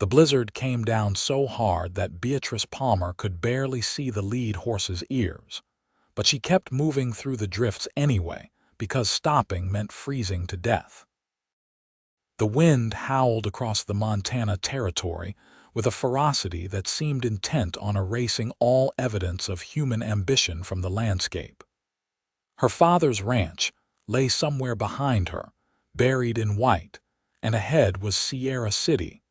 The blizzard came down so hard that Beatrice Palmer could barely see the lead horse's ears, but she kept moving through the drifts anyway, because stopping meant freezing to death. The wind howled across the Montana territory with a ferocity that seemed intent on erasing all evidence of human ambition from the landscape. Her father's ranch lay somewhere behind her, buried in white, and ahead was Sierra City,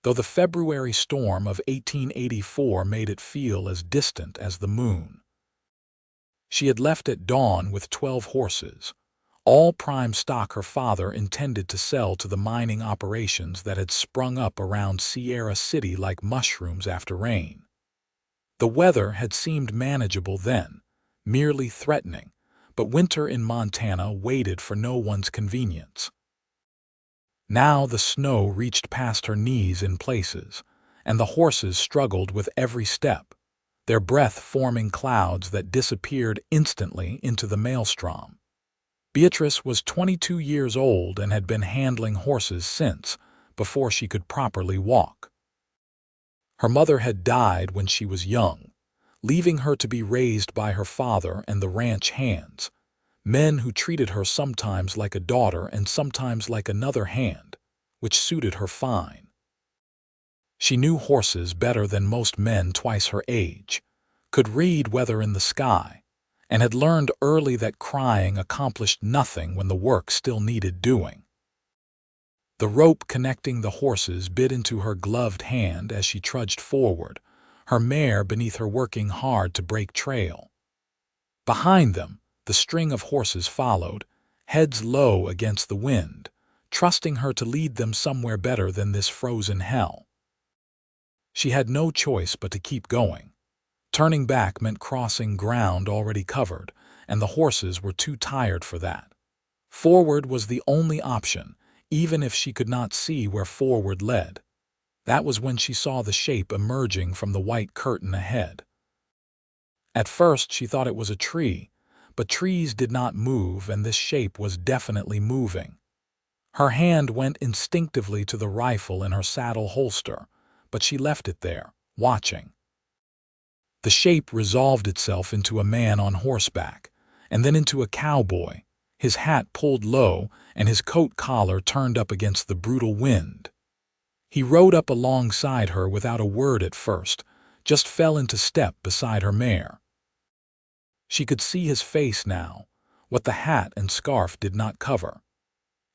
though the February storm of 1884 made it feel as distant as the moon. She had left at dawn with 12 horses, all prime stock her father intended to sell to the mining operations that had sprung up around Sierra City like mushrooms after rain. The weather had seemed manageable then, merely threatening, but winter in Montana waited for no one's convenience. Now the snow reached past her knees in places, and the horses struggled with every step, their breath forming clouds that disappeared instantly into the maelstrom. Beatrice was 22 years old and had been handling horses since, before she could properly walk. Her mother had died when she was young, leaving her to be raised by her father and the ranch hands, men who treated her sometimes like a daughter and sometimes like another hand, which suited her fine. She knew horses better than most men twice her age, could read weather in the sky, and had learned early that crying accomplished nothing when the work still needed doing. The rope connecting the horses bit into her gloved hand as she trudged forward, her mare beneath her working hard to break trail. Behind them, the string of horses followed, heads low against the wind, trusting her to lead them somewhere better than this frozen hell. She had no choice but to keep going. Turning back meant crossing ground already covered, and the horses were too tired for that. Forward was the only option, even if she could not see where forward led. That was when she saw the shape emerging from the white curtain ahead. At first she thought it was a tree, but trees did not move and this shape was definitely moving. Her hand went instinctively to the rifle in her saddle holster, but she left it there, watching. The shape resolved itself into a man on horseback, and then into a cowboy, his hat pulled low and his coat collar turned up against the brutal wind. He rode up alongside her without a word at first, just fell into step beside her mare. She could see his face now, what the hat and scarf did not cover.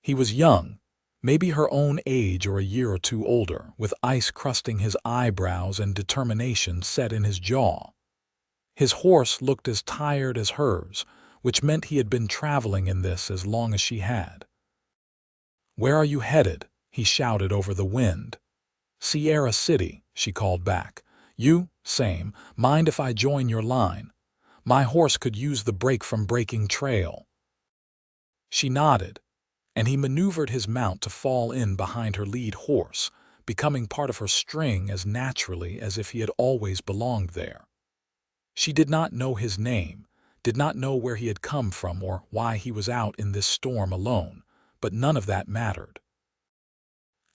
He was young, maybe her own age or a year or two older, with ice crusting his eyebrows and determination set in his jaw. His horse looked as tired as hers, which meant he had been traveling in this as long as she had. "Where are you headed?" he shouted over the wind. "Sierra City," she called back. "You? Same. Mind if I join your line? My horse could use the break from breaking trail." She nodded, and he maneuvered his mount to fall in behind her lead horse, becoming part of her string as naturally as if he had always belonged there. She did not know his name, did not know where he had come from or why he was out in this storm alone, but none of that mattered.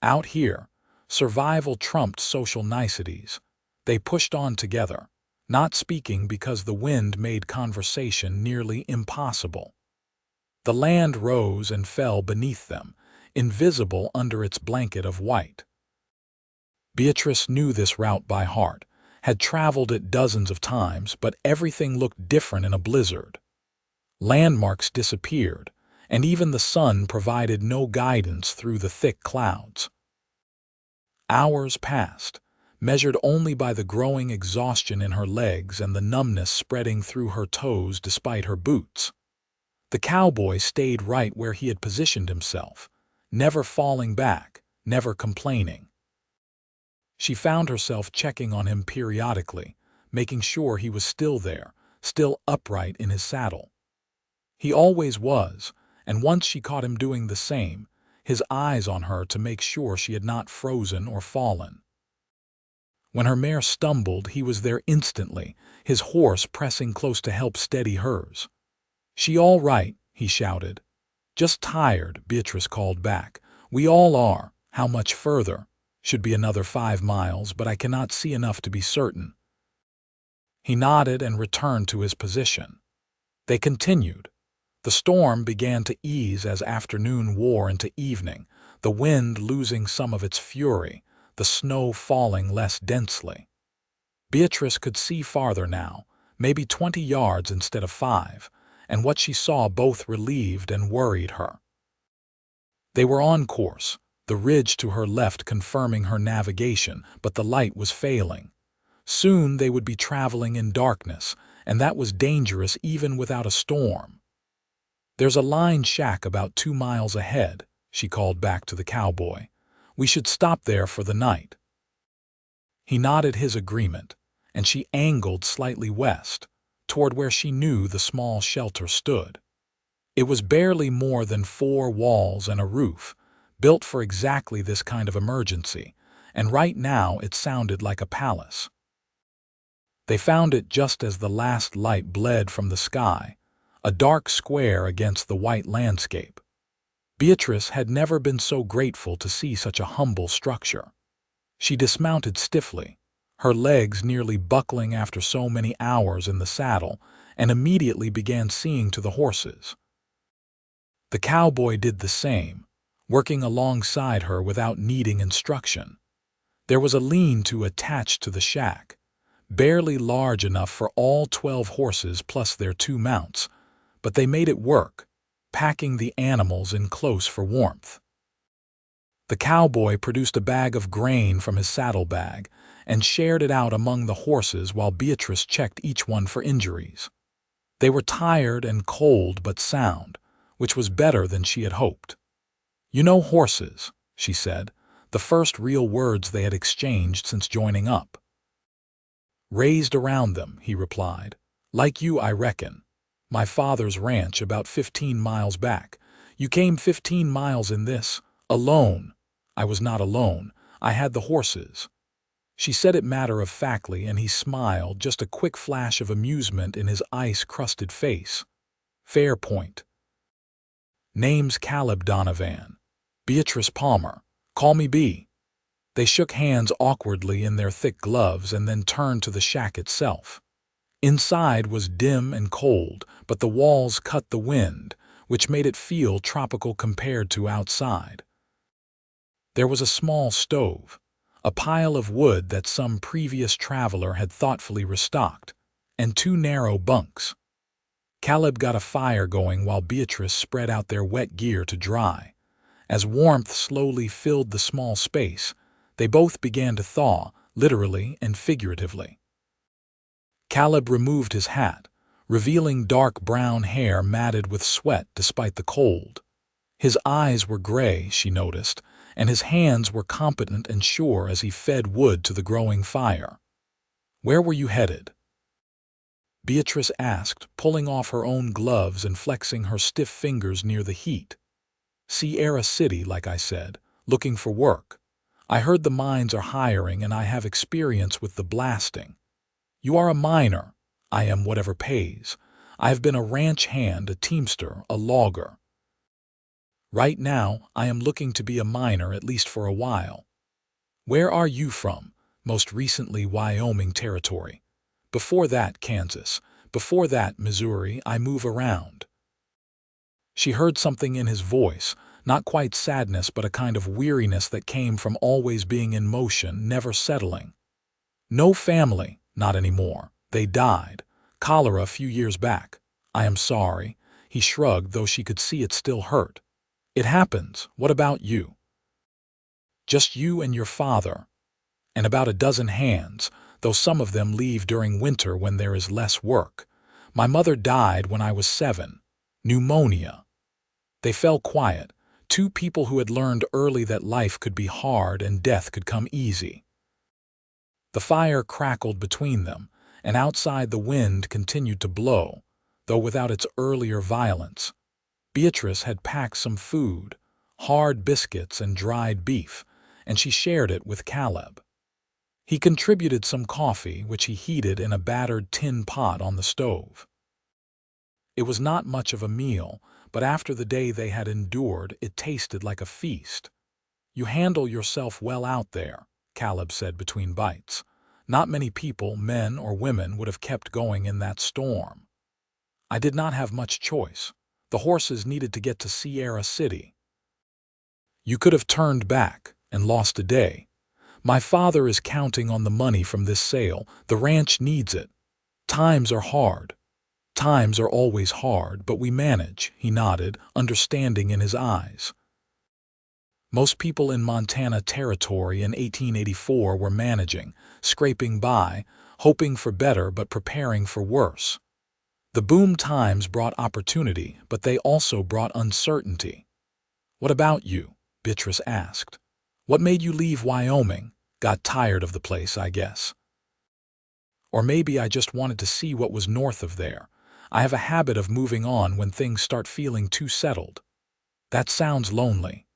Out here, survival trumped social niceties. They pushed on together, not speaking because the wind made conversation nearly impossible. The land rose and fell beneath them, invisible under its blanket of white. Beatrice knew this route by heart, had traveled it dozens of times, but everything looked different in a blizzard. Landmarks disappeared, and even the sun provided no guidance through the thick clouds. Hours passed, measured only by the growing exhaustion in her legs and the numbness spreading through her toes despite her boots. The cowboy stayed right where he had positioned himself, never falling back, never complaining. She found herself checking on him periodically, making sure he was still there, still upright in his saddle. He always was, and once she caught him doing the same, his eyes on her to make sure she had not frozen or fallen. When her mare stumbled, he was there instantly, his horse pressing close to help steady hers. "She all right?" he shouted. "Just tired," Beatrice called back. "We all are. How much further?" Should be another 5 miles, but I cannot see enough to be certain." He nodded and returned to his position. They continued. The storm began to ease as afternoon wore into evening, the wind losing some of its fury, the snow falling less densely. Beatrice could see farther now, maybe 20 yards instead of 5, and what she saw both relieved and worried her. They were on course, the ridge to her left confirming her navigation, but the light was failing. Soon they would be traveling in darkness, and that was dangerous even without a storm. "There's a line shack about 2 miles ahead," she called back to the cowboy. "We should stop there for the night." He nodded his agreement, and she angled slightly west, toward where she knew the small shelter stood. It was barely more than 4 walls and a roof, built for exactly this kind of emergency, and right now it sounded like a palace. They found it just as the last light bled from the sky, a dark square against the white landscape. Beatrice had never been so grateful to see such a humble structure. She dismounted stiffly, her legs nearly buckling after so many hours in the saddle, and immediately began seeing to the horses. The cowboy did the same, working alongside her without needing instruction. There was a lean-to attached to the shack, barely large enough for all 12 horses plus their 2 mounts, but they made it work, packing the animals in close for warmth. The cowboy produced a bag of grain from his saddlebag and shared it out among the horses while Beatrice checked each one for injuries. They were tired and cold but sound, which was better than she had hoped. "You know horses," she said, the first real words they had exchanged since joining up. "Raised around them," he replied. "Like you, I reckon. My father's ranch about 15 miles back. You came 15 miles in this, alone." "I was not alone. I had the horses." She said it matter-of-factly, and he smiled, just a quick flash of amusement in his ice-crusted face. "Fair point. Name's Caleb Donovan. Beatrice Palmer. Call me B." They shook hands awkwardly in their thick gloves and then turned to the shack itself. Inside was dim and cold, but the walls cut the wind, which made it feel tropical compared to outside. There was a small stove, a pile of wood that some previous traveler had thoughtfully restocked, and 2 narrow bunks. Caleb got a fire going while Beatrice spread out their wet gear to dry. As warmth slowly filled the small space, they both began to thaw, literally and figuratively. Caleb removed his hat, revealing dark brown hair matted with sweat despite the cold. His eyes were gray, she noticed, and his hands were competent and sure as he fed wood to the growing fire. "Where were you headed?" Beatrice asked, pulling off her own gloves and flexing her stiff fingers near the heat. "Sierra City, like I said, looking for work. I heard the mines are hiring and I have experience with the blasting." "You are a miner. I am whatever pays. I have been a ranch hand, a teamster, a logger. Right now, I am looking to be a miner at least for a while." "Where are you from?" "Most recently Wyoming Territory. Before that Kansas. Before that Missouri. I move around." She heard something in his voice, not quite sadness but a kind of weariness that came from always being in motion, never settling. "No family, not anymore. They died. Cholera a few years back." "I am sorry." He shrugged, though she could see it still hurt. "It happens. What about you?" "Just you and your father. And about a dozen hands, though some of them leave during winter when there is less work. My mother died when I was 7. Pneumonia." They fell quiet, 2 people who had learned early that life could be hard and death could come easy. The fire crackled between them, and outside the wind continued to blow, though without its earlier violence. Beatrice had packed some food, hard biscuits and dried beef, and she shared it with Caleb. He contributed some coffee, which he heated in a battered tin pot on the stove. It was not much of a meal, but after the day they had endured, it tasted like a feast. "You handle yourself well out there," Caleb said between bites. "Not many people, men or women, would have kept going in that storm." "I did not have much choice. The horses needed to get to Sierra City." "You could have turned back and lost a day. My father is counting on the money from this sale. The ranch needs it. Times are hard." "Times are always hard, but we manage," he nodded, understanding in his eyes. Most people in Montana Territory in 1884 were managing, scraping by, hoping for better but preparing for worse. The boom times brought opportunity, but they also brought uncertainty. "What about you?" Beatrice asked. "What made you leave Wyoming? Got tired of the place, I guess." "Or maybe I just wanted to see what was north of there. I have a habit of moving on when things start feeling too settled." "That sounds lonely."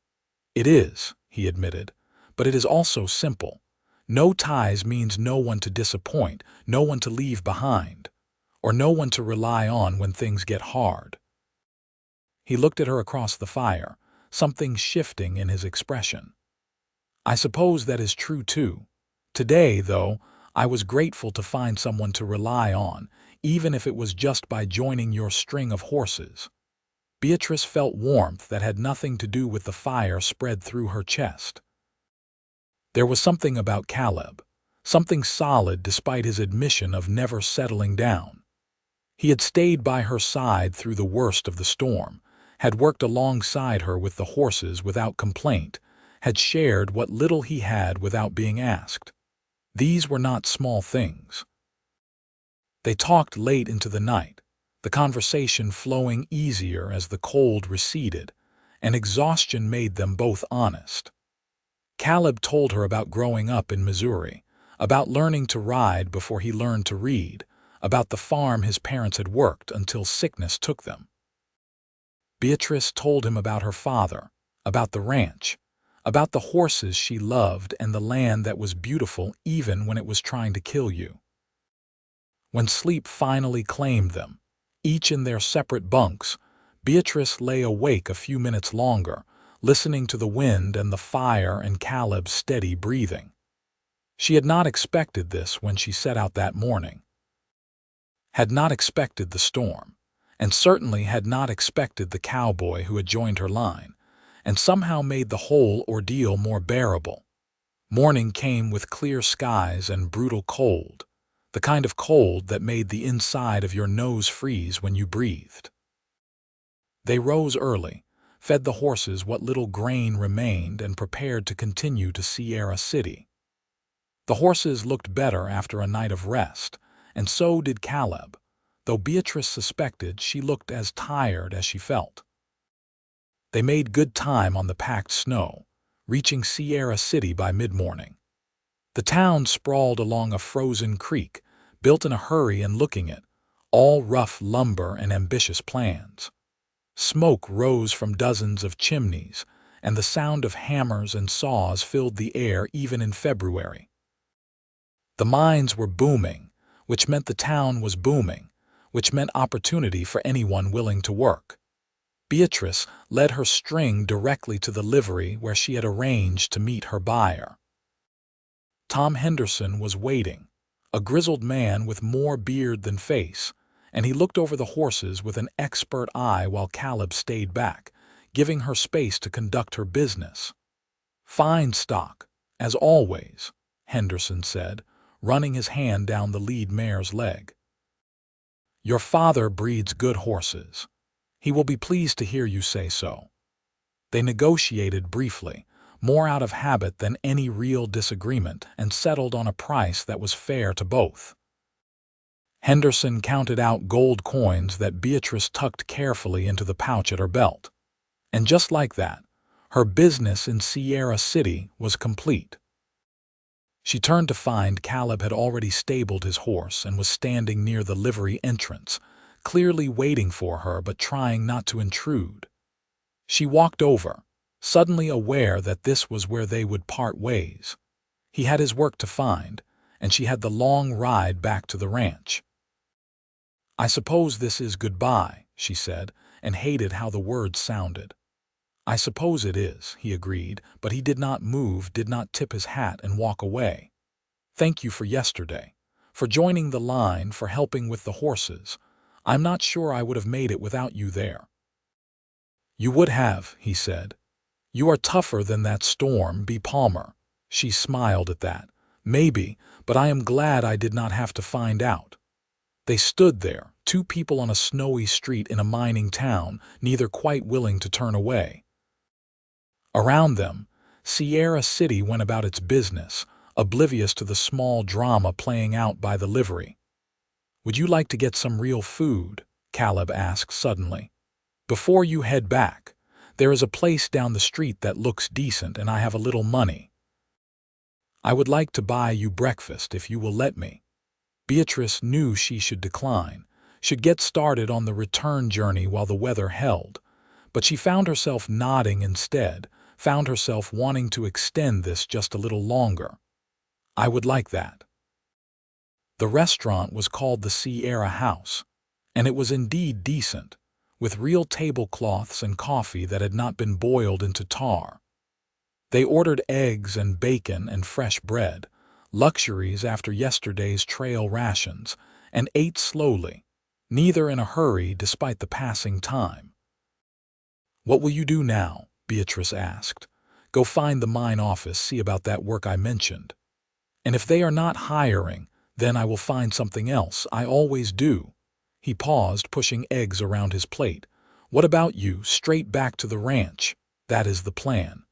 "It is," he admitted, "but it is also simple. No ties means no one to disappoint, no one to leave behind, or no one to rely on when things get hard." He looked at her across the fire, something shifting in his expression. "I suppose that is true too. Today, though, I was grateful to find someone to rely on, even if it was just by joining your string of horses." Beatrice felt warmth that had nothing to do with the fire spread through her chest. There was something about Caleb, something solid despite his admission of never settling down. He had stayed by her side through the worst of the storm, had worked alongside her with the horses without complaint, had shared what little he had without being asked. These were not small things. They talked late into the night, the conversation flowing easier as the cold receded, and exhaustion made them both honest. Caleb told her about growing up in Missouri, about learning to ride before he learned to read, about the farm his parents had worked until sickness took them. Beatrice told him about her father, about the ranch, about the horses she loved and the land that was beautiful even when it was trying to kill you. When sleep finally claimed them, each in their separate bunks, Beatrice lay awake a few minutes longer, listening to the wind and the fire and Caleb's steady breathing. She had not expected this when she set out that morning. Had not expected the storm, and certainly had not expected the cowboy who had joined her line, and somehow made the whole ordeal more bearable. Morning came with clear skies and brutal cold, the kind of cold that made the inside of your nose freeze when you breathed. They rose early, fed the horses what little grain remained, and prepared to continue to Sierra City. The horses looked better after a night of rest, and so did Caleb, though Beatrice suspected she looked as tired as she felt. They made good time on the packed snow, reaching Sierra City by mid-morning. The town sprawled along a frozen creek, built in a hurry and looking it, all rough lumber and ambitious plans. Smoke rose from dozens of chimneys, and the sound of hammers and saws filled the air even in February. The mines were booming, which meant the town was booming, which meant opportunity for anyone willing to work. Beatrice led her string directly to the livery where she had arranged to meet her buyer. Tom Henderson was waiting, a grizzled man with more beard than face, and he looked over the horses with an expert eye while Caleb stayed back, giving her space to conduct her business. "Fine stock, as always," Henderson said, running his hand down the lead mare's leg. "Your father breeds good horses. He will be pleased to hear you say so." They negotiated briefly, more out of habit than any real disagreement, and settled on a price that was fair to both. Henderson counted out gold coins that Beatrice tucked carefully into the pouch at her belt. And just like that, her business in Sierra City was complete. She turned to find Caleb had already stabled his horse and was standing near the livery entrance, clearly waiting for her but trying not to intrude. She walked over, suddenly aware that this was where they would part ways. He had his work to find, and she had the long ride back to the ranch. "I suppose this is goodbye," she said, and hated how the words sounded. I suppose it is, he agreed, but he did not move, did not tip his hat and walk away. Thank you for yesterday, for joining the line, for helping with the horses. I'm not sure I would have made it without you there. You would have, he said. You are tougher than that storm, B. Palmer. She smiled at that. Maybe, but I am glad I did not have to find out. They stood there, two people on a snowy street in a mining town, neither quite willing to turn away. Around them, Sierra City went about its business, oblivious to the small drama playing out by the livery. Would you like to get some real food? Caleb asked suddenly. Before you head back, there is a place down the street that looks decent and I have a little money. I would like to buy you breakfast if you will let me. Beatrice knew she should decline, should get started on the return journey while the weather held, but she found herself nodding instead, found herself wanting to extend this just a little longer. I would like that. The restaurant was called the Sierra House, and it was indeed decent, with real tablecloths and coffee that had not been boiled into tar. They ordered eggs and bacon and fresh bread, luxuries after yesterday's trail rations, and ate slowly, neither in a hurry despite the passing time. What will you do now? Beatrice asked. Go find the mine office, see about that work I mentioned. And if they are not hiring, then I will find something else. I always do. He paused, pushing eggs around his plate. What about you? Straight back to the ranch. That is the plan.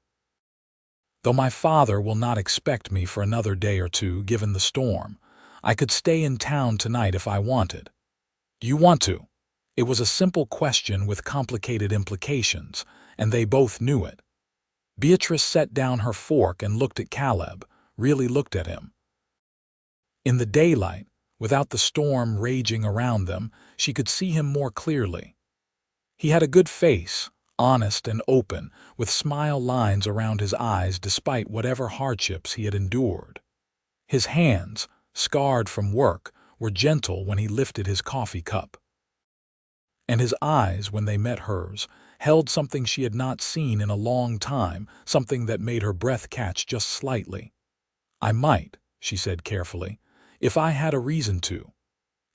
Though my father will not expect me for another day or two, given the storm, I could stay in town tonight if I wanted. Do you want to? It was a simple question with complicated implications, and they both knew it. Beatrice set down her fork and looked at Caleb, really looked at him. In the daylight, without the storm raging around them, she could see him more clearly. He had a good face, honest and open, with smile lines around his eyes despite whatever hardships he had endured. His hands, scarred from work, were gentle when he lifted his coffee cup. And his eyes, when they met hers, held something she had not seen in a long time, something that made her breath catch just slightly. I might, she said carefully, if I had a reason to.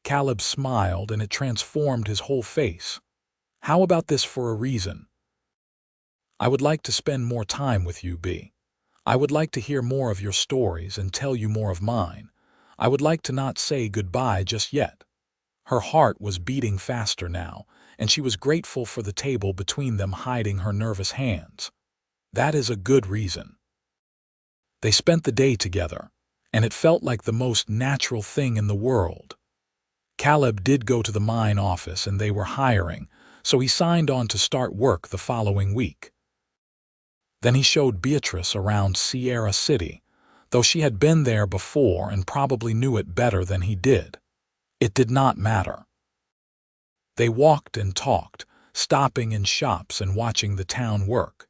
Caleb smiled, and it transformed his whole face. How about this for a reason? I would like to spend more time with you, B. I would like to hear more of your stories and tell you more of mine. I would like to not say goodbye just yet. Her heart was beating faster now, and she was grateful for the table between them hiding her nervous hands. That is a good reason. They spent the day together, and it felt like the most natural thing in the world. Caleb did go to the mine office and they were hiring, so he signed on to start work the following week. Then he showed Beatrice around Sierra City, though she had been there before and probably knew it better than he did. It did not matter. They walked and talked, stopping in shops and watching the town work.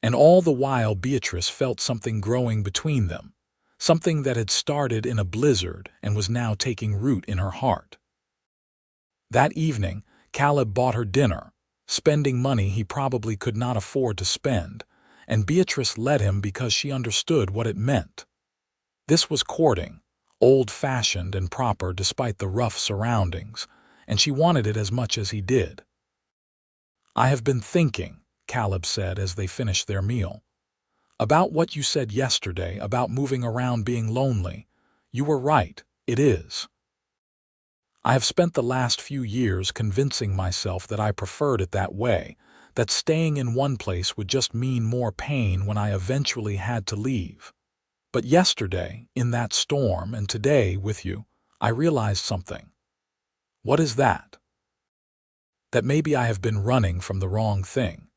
And all the while Beatrice felt something growing between them, something that had started in a blizzard and was now taking root in her heart. That evening, Caleb bought her dinner, spending money he probably could not afford to spend, and Beatrice let him because she understood what it meant. This was courting, old-fashioned and proper despite the rough surroundings, and she wanted it as much as he did. I have been thinking, Caleb said as they finished their meal, about what you said yesterday about moving around being lonely. You were right, it is. I have spent the last few years convincing myself that I preferred it that way, that staying in one place would just mean more pain when I eventually had to leave. But yesterday, in that storm, and today with you, I realized something. What is that? That maybe I have been running from the wrong thing.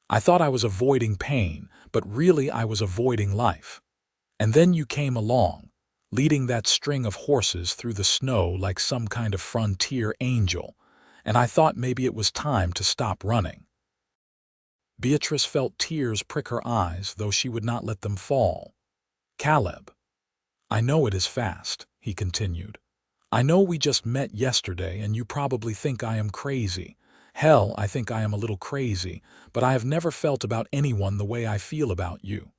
I thought I was avoiding pain, but really I was avoiding life. And then you came along, leading that string of horses through the snow like some kind of frontier angel, and I thought maybe it was time to stop running. Beatrice felt tears prick her eyes, though she would not let them fall. Caleb, I know it is fast, he continued. I know we just met yesterday and you probably think I am crazy, Hell, I think I am a little crazy, but I have never felt about anyone the way I feel about you.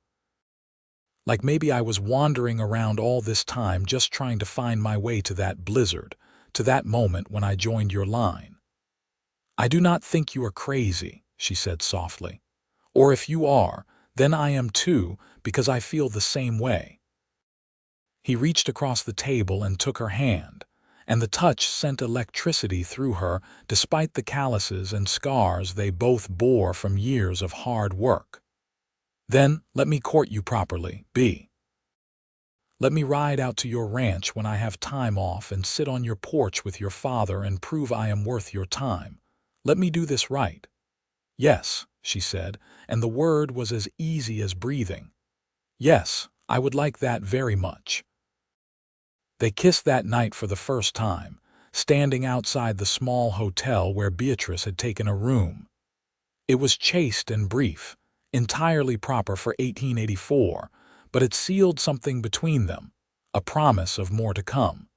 Like maybe I was wandering around all this time just trying to find my way to that blizzard, to that moment when I joined your line. I do not think you are crazy, she said softly. Or if you are, then I am too, because I feel the same way. He reached across the table and took her hand, and the touch sent electricity through her despite the calluses and scars they both bore from years of hard work. Then let me court you properly, B. Let me ride out to your ranch when I have time off and sit on your porch with your father and prove I am worth your time. Let me do this right. Yes, she said, and the word was as easy as breathing. Yes, I would like that very much. They kissed that night for the first time, standing outside the small hotel where Beatrice had taken a room. It was chaste and brief, entirely proper for 1884, but it sealed something between them, a promise of more to come.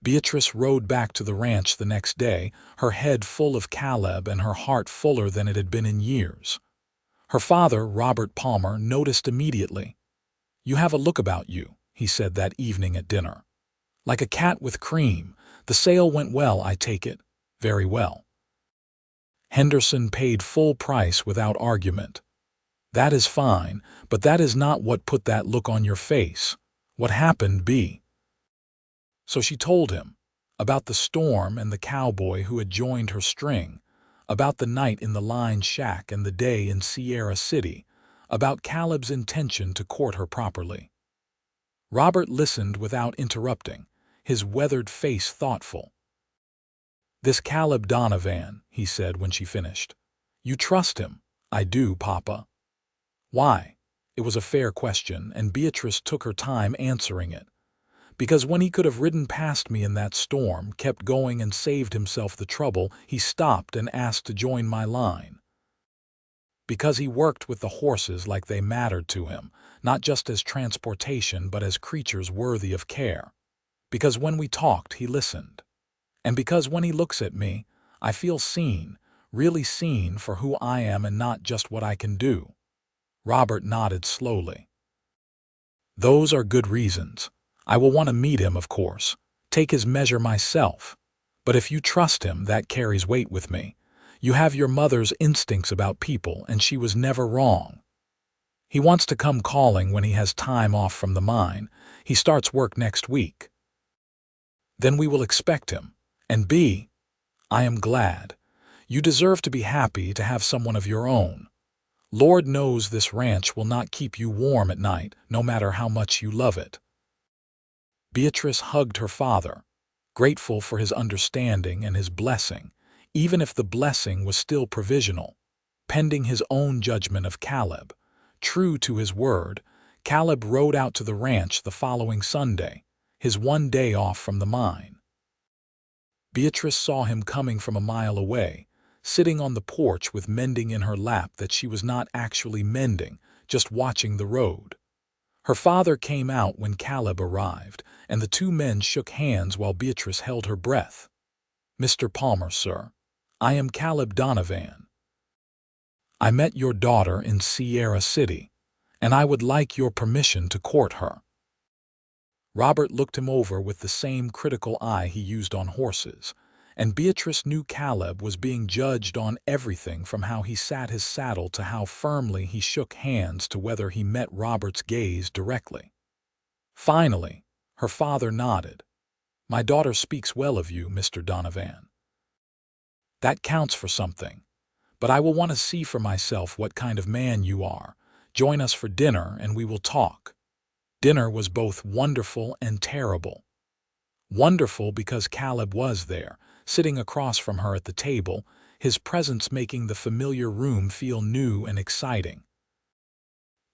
Beatrice rode back to the ranch the next day, her head full of Caleb and her heart fuller than it had been in years. Her father, Robert Palmer, noticed immediately. "You have a look about you," he said that evening at dinner. "Like a cat with cream. The sale went well, I take it." "Very well." Henderson paid full price without argument. "That is fine, but that is not what put that look on your face. What happened, B?" So she told him about the storm and the cowboy who had joined her string, about the night in the line shack and the day in Sierra City, about Caleb's intention to court her properly. Robert listened without interrupting, his weathered face thoughtful. "This Caleb Donovan," he said when she finished. "You trust him?" "I do, Papa." "Why?" It was a fair question, and Beatrice took her time answering it. "Because when he could have ridden past me in that storm, kept going and saved himself the trouble, he stopped and asked to join my line. Because he worked with the horses like they mattered to him, not just as transportation but as creatures worthy of care. Because when we talked, he listened. And because when he looks at me, I feel seen, really seen for who I am and not just what I can do." Robert nodded slowly. "Those are good reasons. I will want to meet him, of course, take his measure myself. But if you trust him, that carries weight with me. You have your mother's instincts about people, and she was never wrong. He wants to come calling when he has time off from the mine. He starts work next week. Then we will expect him. And B, I am glad. You deserve to be happy to have someone of your own. Lord knows this ranch will not keep you warm at night, no matter how much you love it." Beatrice hugged her father, grateful for his understanding and his blessing, even if the blessing was still provisional, pending his own judgment of Caleb. True to his word, Caleb rode out to the ranch the following Sunday, his one day off from the mine. Beatrice saw him coming from a mile away, sitting on the porch with mending in her lap that she was not actually mending, just watching the road. Her father came out when Caleb arrived, and the two men shook hands while Beatrice held her breath. "Mr. Palmer, sir. I am Caleb Donovan. I met your daughter in Sierra City, and I would like your permission to court her." Robert looked him over with the same critical eye he used on horses, and Beatrice knew Caleb was being judged on everything from how he sat his saddle to how firmly he shook hands to whether he met Robert's gaze directly. Finally, her father nodded. "My daughter speaks well of you, Mr. Donovan. That counts for something. But I will want to see for myself what kind of man you are. Join us for dinner and we will talk." Dinner was both wonderful and terrible. Wonderful because Caleb was there, sitting across from her at the table, his presence making the familiar room feel new and exciting.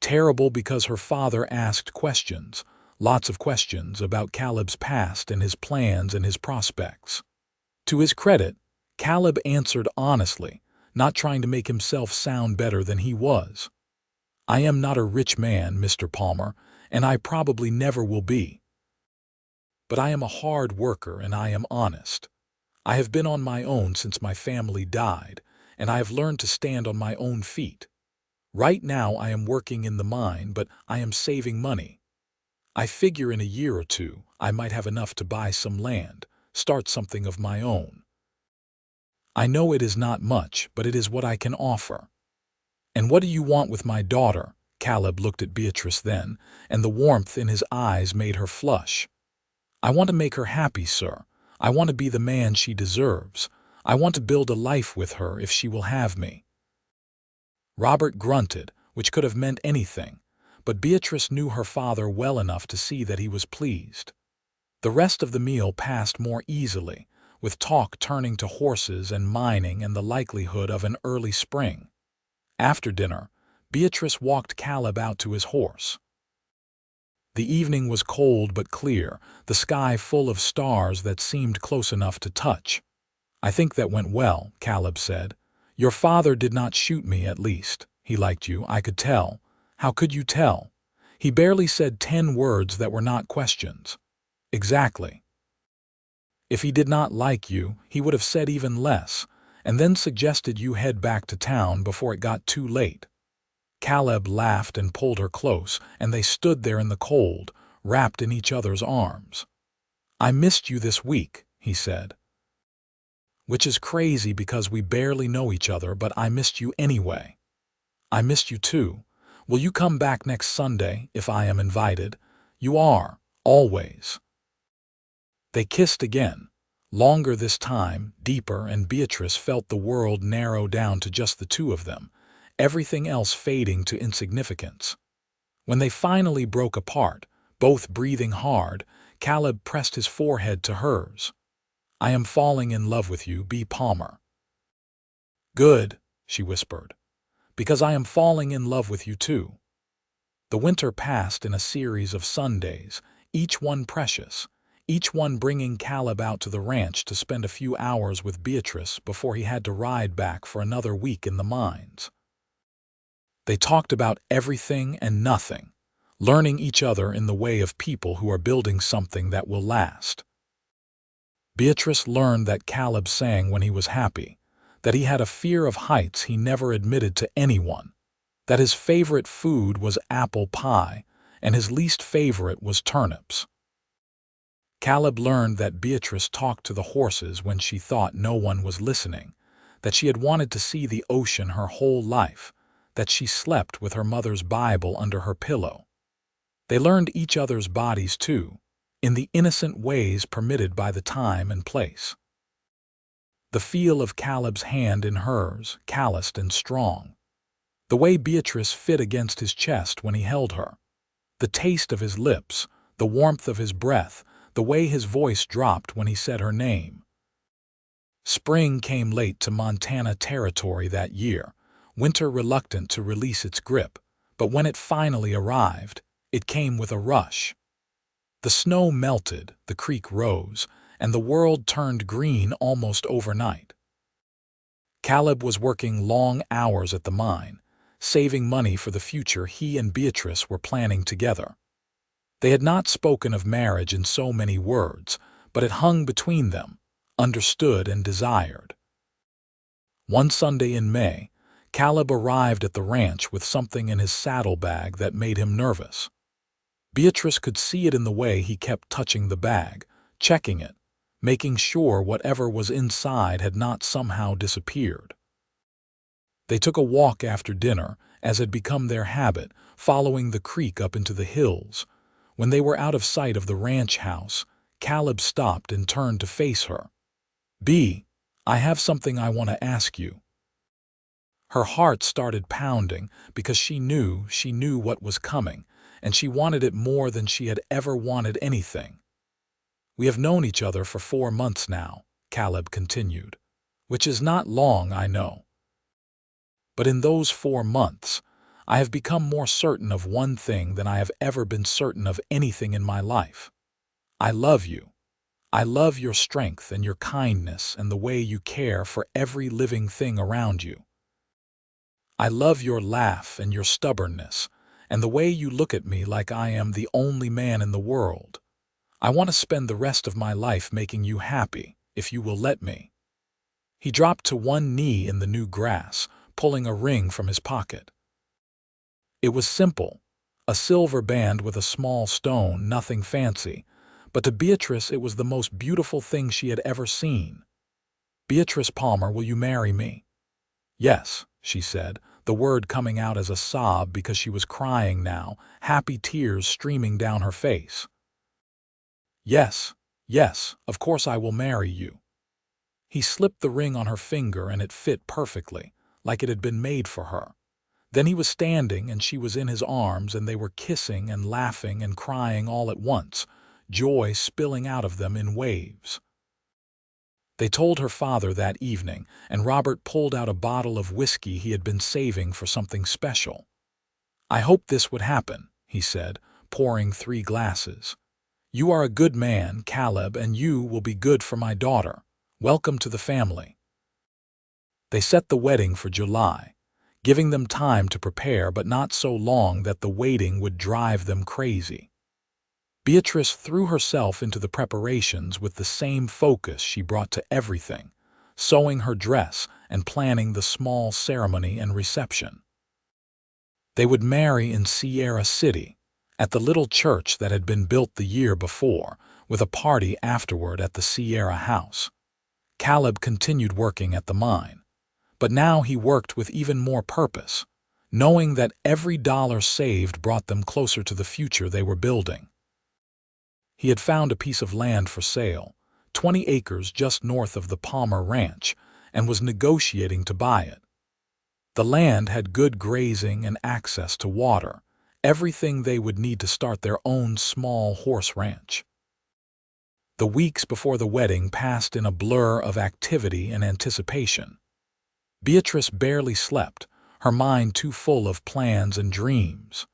Terrible because her father asked questions, lots of questions about Caleb's past and his plans and his prospects. To his credit, Caleb answered honestly, not trying to make himself sound better than he was. "I am not a rich man, Mr. Palmer, and I probably never will be. But I am a hard worker and I am honest. I have been on my own since my family died, and I have learned to stand on my own feet. Right now I am working in the mine, but I am saving money. I figure in a year or two I might have enough to buy some land, start something of my own. I know it is not much, but it is what I can offer. And what do you want with my daughter? Caleb looked at Beatrice then, and the warmth in his eyes made her flush. I want to make her happy, sir. I want to be the man she deserves. I want to build a life with her if she will have me. Robert grunted, which could have meant anything, but Beatrice knew her father well enough to see that he was pleased. The rest of the meal passed more easily, with talk turning to horses and mining and the likelihood of an early spring. After dinner, Beatrice walked Caleb out to his horse. The evening was cold but clear, the sky full of stars that seemed close enough to touch. I think that went well, Caleb said. Your father did not shoot me, at least. He liked you, I could tell. How could you tell? He barely said 10 words that were not questions. Exactly. If he did not like you, he would have said even less, and then suggested you head back to town before it got too late. Caleb laughed and pulled her close, and they stood there in the cold, wrapped in each other's arms. I missed you this week, he said. Which is crazy because we barely know each other, but I missed you anyway. I missed you too. Will you come back next Sunday, if I am invited? You are, always. They kissed again, longer this time, deeper, and Beatrice felt the world narrow down to just the two of them, everything else fading to insignificance. When they finally broke apart, both breathing hard, Caleb pressed his forehead to hers. I am falling in love with you, B. Palmer. Good, she whispered, because I am falling in love with you too. The winter passed in a series of Sundays, each one precious, each one bringing Caleb out to the ranch to spend a few hours with Beatrice before he had to ride back for another week in the mines. They talked about everything and nothing, learning each other in the way of people who are building something that will last. Beatrice learned that Caleb sang when he was happy, that he had a fear of heights he never admitted to anyone, that his favorite food was apple pie and his least favorite was turnips. Caleb learned that Beatrice talked to the horses when she thought no one was listening, that she had wanted to see the ocean her whole life, that she slept with her mother's Bible under her pillow. They learned each other's bodies too, in the innocent ways permitted by the time and place. The feel of Caleb's hand in hers, calloused and strong. The way Beatrice fit against his chest when he held her. The taste of his lips, the warmth of his breath, the way his voice dropped when he said her name. Spring came late to Montana territory that year, winter reluctant to release its grip, but when it finally arrived, it came with a rush. The snow melted, the creek rose, and the world turned green almost overnight. Caleb was working long hours at the mine, saving money for the future he and Beatrice were planning together. They had not spoken of marriage in so many words, but it hung between them, understood and desired. One Sunday in May, Caleb arrived at the ranch with something in his saddlebag that made him nervous. Beatrice could see it in the way he kept touching the bag, checking it, making sure whatever was inside had not somehow disappeared. They took a walk after dinner, as had become their habit, following the creek up into the hills. When they were out of sight of the ranch house, Caleb stopped and turned to face her. "B, I have something I want to ask you." Her heart started pounding because she knew what was coming, and she wanted it more than she had ever wanted anything. "We have known each other for 4 months now," Caleb continued, "which is not long, I know. But in those 4 months, I have become more certain of one thing than I have ever been certain of anything in my life. I love you. I love your strength and your kindness and the way you care for every living thing around you. I love your laugh and your stubbornness and the way you look at me like I am the only man in the world. I want to spend the rest of my life making you happy, if you will let me." He dropped to one knee in the new grass, pulling a ring from his pocket. It was simple, a silver band with a small stone, nothing fancy, but to Beatrice it was the most beautiful thing she had ever seen. "Beatrice Palmer, will you marry me?" "Yes," she said, the word coming out as a sob because she was crying now, happy tears streaming down her face. "Yes, yes, of course I will marry you." He slipped the ring on her finger and it fit perfectly, like it had been made for her. Then he was standing and she was in his arms and they were kissing and laughing and crying all at once, joy spilling out of them in waves. They told her father that evening, and Robert pulled out a bottle of whiskey he had been saving for something special. "I hoped this would happen," he said, pouring 3 glasses. "You are a good man, Caleb, and you will be good for my daughter. Welcome to the family." They set the wedding for July, giving them time to prepare, but not so long that the waiting would drive them crazy. Beatrice threw herself into the preparations with the same focus she brought to everything, sewing her dress and planning the small ceremony and reception. They would marry in Sierra City, at the little church that had been built the year before, with a party afterward at the Sierra house. Caleb continued working at the mine, but now he worked with even more purpose, knowing that every dollar saved brought them closer to the future they were building. He had found a piece of land for sale, 20 acres just north of the Palmer Ranch, and was negotiating to buy it. The land had good grazing and access to water, everything they would need to start their own small horse ranch. The weeks before the wedding passed in a blur of activity and anticipation. Beatrice barely slept, her mind too full of plans and dreams.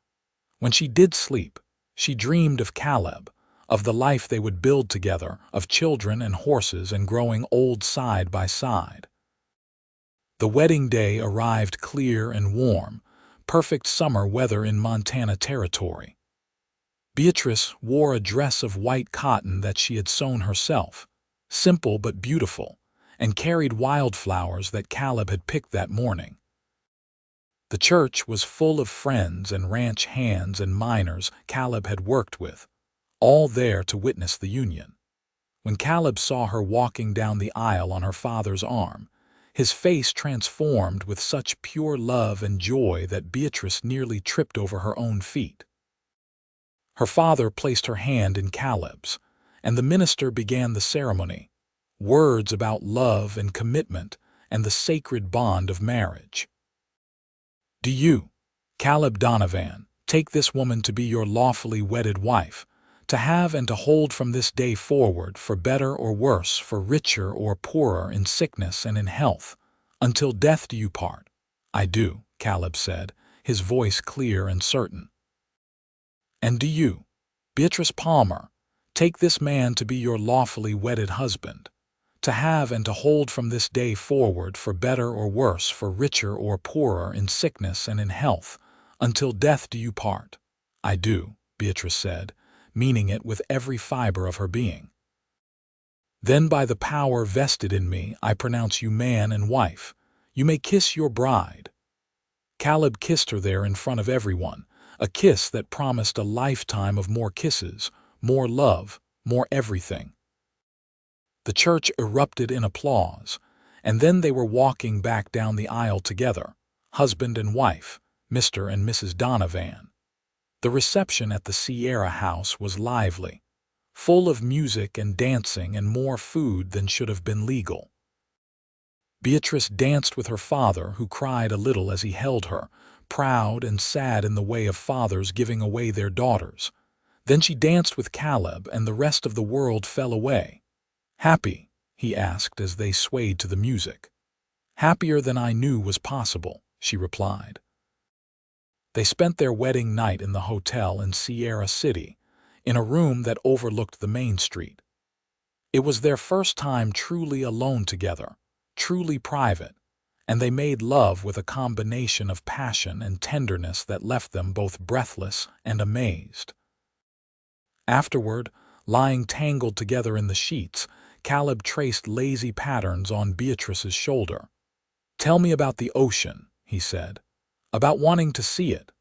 When she did sleep, she dreamed of Caleb, of the life they would build together, of children and horses and growing old side by side. The wedding day arrived clear and warm, perfect summer weather in Montana territory. Beatrice wore a dress of white cotton that she had sewn herself, simple but beautiful, and carried wildflowers that Caleb had picked that morning. The church was full of friends and ranch hands and miners Caleb had worked with, all there to witness the union. When Caleb saw her walking down the aisle on her father's arm, his face transformed with such pure love and joy that Beatrice nearly tripped over her own feet. Her father placed her hand in Caleb's, and the minister began the ceremony, words about love and commitment and the sacred bond of marriage. "Do you, Caleb Donovan, take this woman to be your lawfully wedded wife, to have and to hold from this day forward, for better or worse, for richer or poorer, in sickness and in health, until death do you part?" "I do," Caleb said, his voice clear and certain. "And do you, Beatrice Palmer, take this man to be your lawfully wedded husband, to have and to hold from this day forward, for better or worse, for richer or poorer, in sickness and in health, until death do you part?" "I do," Beatrice said, meaning it with every fiber of her being. "Then by the power vested in me, I pronounce you man and wife. You may kiss your bride." Caleb kissed her there in front of everyone, a kiss that promised a lifetime of more kisses, more love, more everything. The church erupted in applause, and then they were walking back down the aisle together, husband and wife, Mr. and Mrs. Donovan. The reception at the Sierra house was lively, full of music and dancing and more food than should have been legal. Beatrice danced with her father, who cried a little as he held her, proud and sad in the way of fathers giving away their daughters. Then she danced with Caleb, and the rest of the world fell away. "Happy?" he asked as they swayed to the music. "Happier than I knew was possible," she replied. They spent their wedding night in the hotel in Sierra City, in a room that overlooked the main street. It was their first time truly alone together, truly private, and they made love with a combination of passion and tenderness that left them both breathless and amazed. Afterward, lying tangled together in the sheets, Caleb traced lazy patterns on Beatrice's shoulder. "Tell me about the ocean," he said. "About wanting to see it."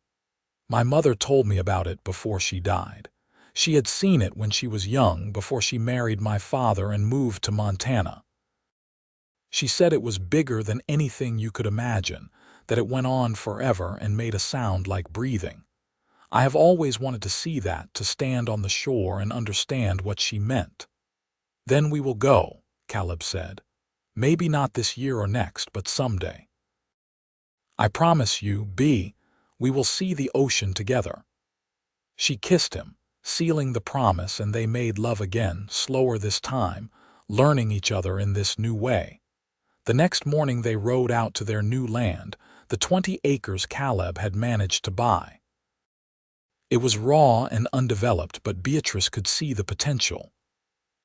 "My mother told me about it before she died. She had seen it when she was young, before she married my father and moved to Montana. She said it was bigger than anything you could imagine, that it went on forever and made a sound like breathing. I have always wanted to see that, to stand on the shore and understand what she meant." "Then we will go," Caleb said. "Maybe not this year or next, but someday. I promise you, B, we will see the ocean together." She kissed him, sealing the promise, and they made love again, slower this time, learning each other in this new way. The next morning they rode out to their new land, the 20 acres Caleb had managed to buy. It was raw and undeveloped, but Beatrice could see the potential.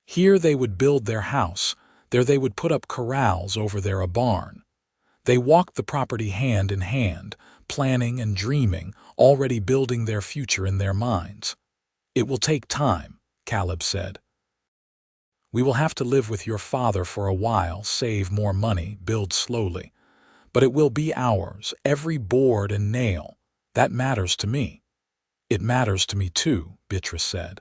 Here they would build their house, there they would put up corrals, over there a barn. They walked the property hand in hand, planning and dreaming, already building their future in their minds. "It will take time," Caleb said. "We will have to live with your father for a while, save more money, build slowly. But it will be ours, every board and nail. That matters to me." "It matters to me too," Beatrice said.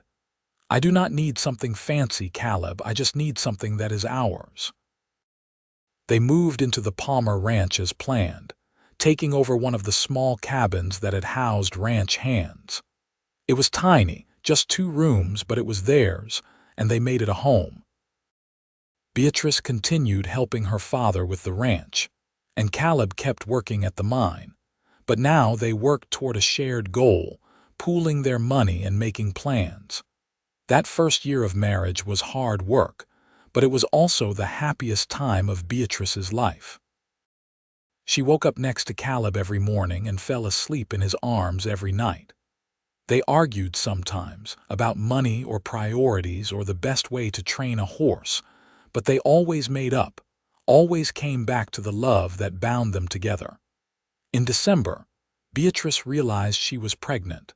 "I do not need something fancy, Caleb, I just need something that is ours." They moved into the Palmer ranch as planned, taking over one of the small cabins that had housed ranch hands. It was tiny, just 2 rooms, but it was theirs, and they made it a home. Beatrice continued helping her father with the ranch, and Caleb kept working at the mine. But now they worked toward a shared goal, pooling their money and making plans. That first year of marriage was hard work, but it was also the happiest time of Beatrice's life. She woke up next to Caleb every morning and fell asleep in his arms every night. They argued sometimes about money or priorities or the best way to train a horse, but they always made up, always came back to the love that bound them together. In December, Beatrice realized she was pregnant.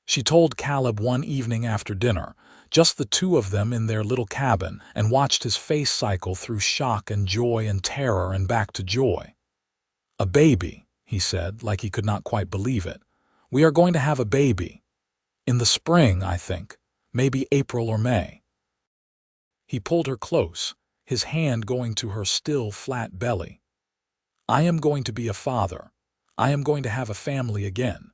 She told Caleb one evening after dinner, just the 2 of them in their little cabin, and watched his face cycle through shock and joy and terror and back to joy. "A baby," he said, like he could not quite believe it. "We are going to have a baby. In the spring, I think. Maybe April or May." He pulled her close, his hand going to her still flat belly. "I am going to be a father. I am going to have a family again."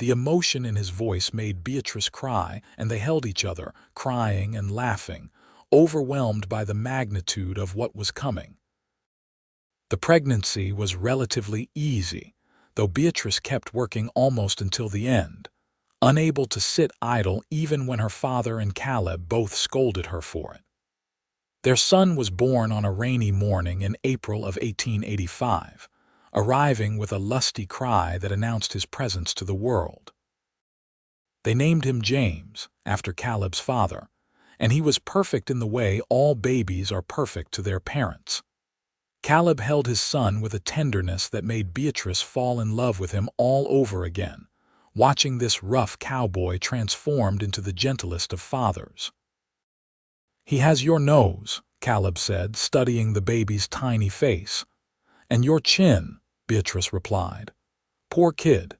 The emotion in his voice made Beatrice cry, and they held each other, crying and laughing, overwhelmed by the magnitude of what was coming. The pregnancy was relatively easy, though Beatrice kept working almost until the end, unable to sit idle even when her father and Caleb both scolded her for it. Their son was born on a rainy morning in April of 1885. Arriving with a lusty cry that announced his presence to the world. They named him James, after Caleb's father, and he was perfect in the way all babies are perfect to their parents. Caleb held his son with a tenderness that made Beatrice fall in love with him all over again, watching this rough cowboy transformed into the gentlest of fathers. "He has your nose," Caleb said, studying the baby's tiny face. "And your chin," Beatrice replied. "Poor kid."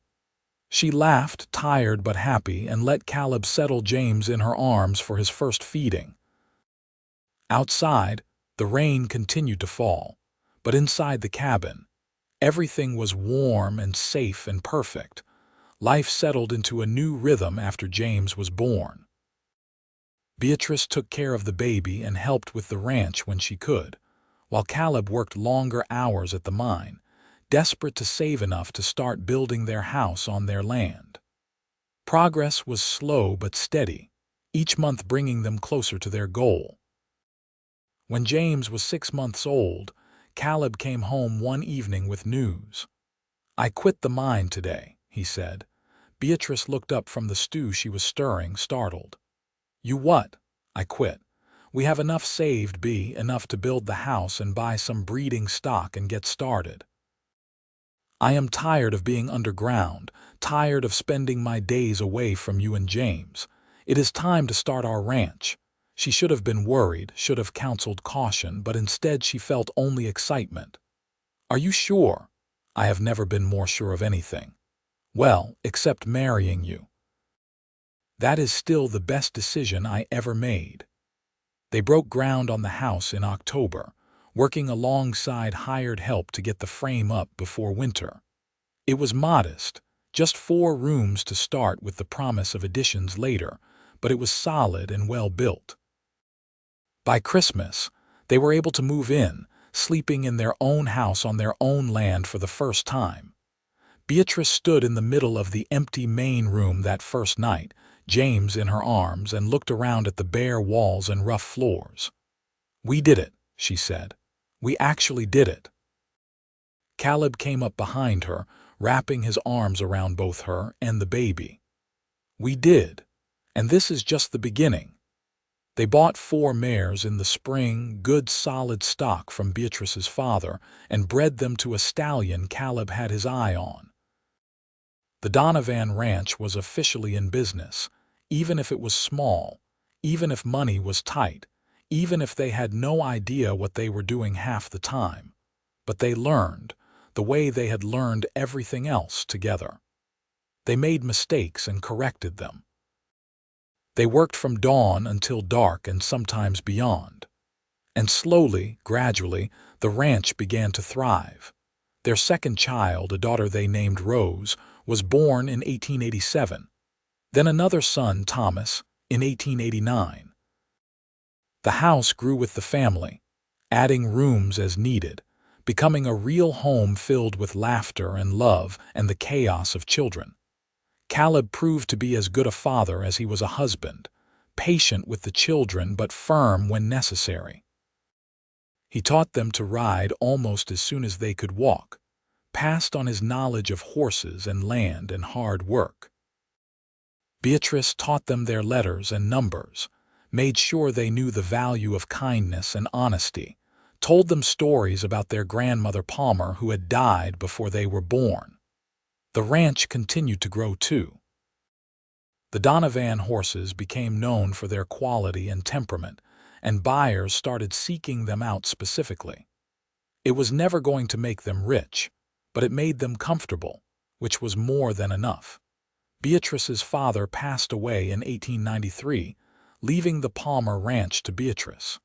She laughed, tired but happy, and let Caleb settle James in her arms for his first feeding. Outside, the rain continued to fall, but inside the cabin, everything was warm and safe and perfect. Life settled into a new rhythm after James was born. Beatrice took care of the baby and helped with the ranch when she could, while Caleb worked longer hours at the mine, desperate to save enough to start building their house on their land. Progress was slow but steady, each month bringing them closer to their goal. When James was 6 months old, Caleb came home one evening with news. "I quit the mine today," he said. Beatrice looked up from the stew she was stirring, startled. "You what?" "I quit. We have enough saved, B, enough to build the house and buy some breeding stock and get started. I am tired of being underground, tired of spending my days away from you and James. It is time to start our ranch. She should have been worried, should have counseled caution, but instead she felt only excitement. "Are you sure?" "I have never been more sure of anything." "Well, except marrying you." "That is still the best decision I ever made." They broke ground on the house in October, working alongside hired help to get the frame up before winter. It was modest, just 4 rooms to start with the promise of additions later, but it was solid and well built. By Christmas, they were able to move in, sleeping in their own house on their own land for the first time. Beatrice stood in the middle of the empty main room that first night, James in her arms, and looked around at the bare walls and rough floors. "We did it," she said. "We actually did it." Caleb came up behind her, wrapping his arms around both her and the baby. "We did. And this is just the beginning." They bought 4 mares in the spring, good solid stock from Beatrice's father, and bred them to a stallion Caleb had his eye on. The Donovan ranch was officially in business, even if it was small, even if money was tight, even if they had no idea what they were doing half the time. But they learned, the way they had learned everything else together. They made mistakes and corrected them. They worked from dawn until dark and sometimes beyond. And slowly, gradually, the ranch began to thrive. Their second child, a daughter they named Rose, was born in 1887. Then another son, Thomas, in 1889. The house grew with the family, adding rooms as needed, becoming a real home filled with laughter and love and the chaos of children. Caleb proved to be as good a father as he was a husband, patient with the children but firm when necessary. He taught them to ride almost as soon as they could walk, passed on his knowledge of horses and land and hard work. Beatrice taught them their letters and numbers, made sure they knew the value of kindness and honesty, told them stories about their grandmother Palmer who had died before they were born. The ranch continued to grow too. The Donovan horses became known for their quality and temperament, and buyers started seeking them out specifically. It was never going to make them rich, but it made them comfortable, which was more than enough. Beatrice's father passed away in 1893, leaving the Palmer ranch to Beatrice.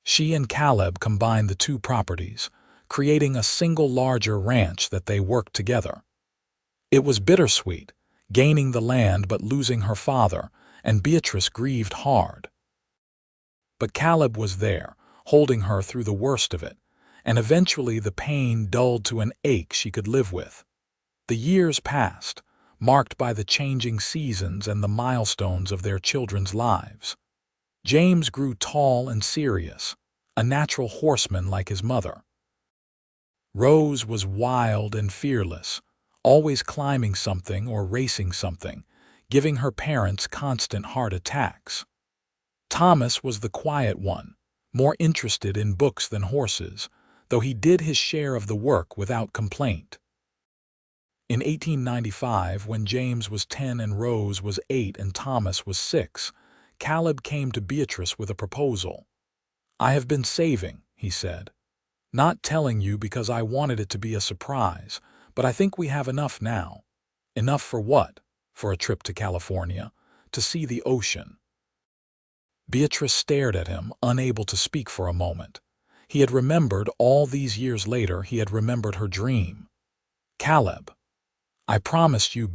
She and Caleb combined the 2 properties, creating a single larger ranch that they worked together. It was bittersweet, gaining the land but losing her father, and Beatrice grieved hard. But Caleb was there, holding her through the worst of it, and eventually the pain dulled to an ache she could live with. The years passed, marked by the changing seasons and the milestones of their children's lives. James grew tall and serious, a natural horseman like his mother. Rose was wild and fearless, always climbing something or racing something, giving her parents constant heart attacks. Thomas was the quiet one, more interested in books than horses, though he did his share of the work without complaint. In 1895, when James was 10 and Rose was 8 and Thomas was 6, Caleb came to Beatrice with a proposal. "I have been saving," he said. "Not telling you because I wanted it to be a surprise, but I think we have enough now." "Enough for what?" "For a trip to California, to see the ocean." Beatrice stared at him, unable to speak for a moment. He had remembered all these years later, he had remembered her dream. "Caleb, I promised you,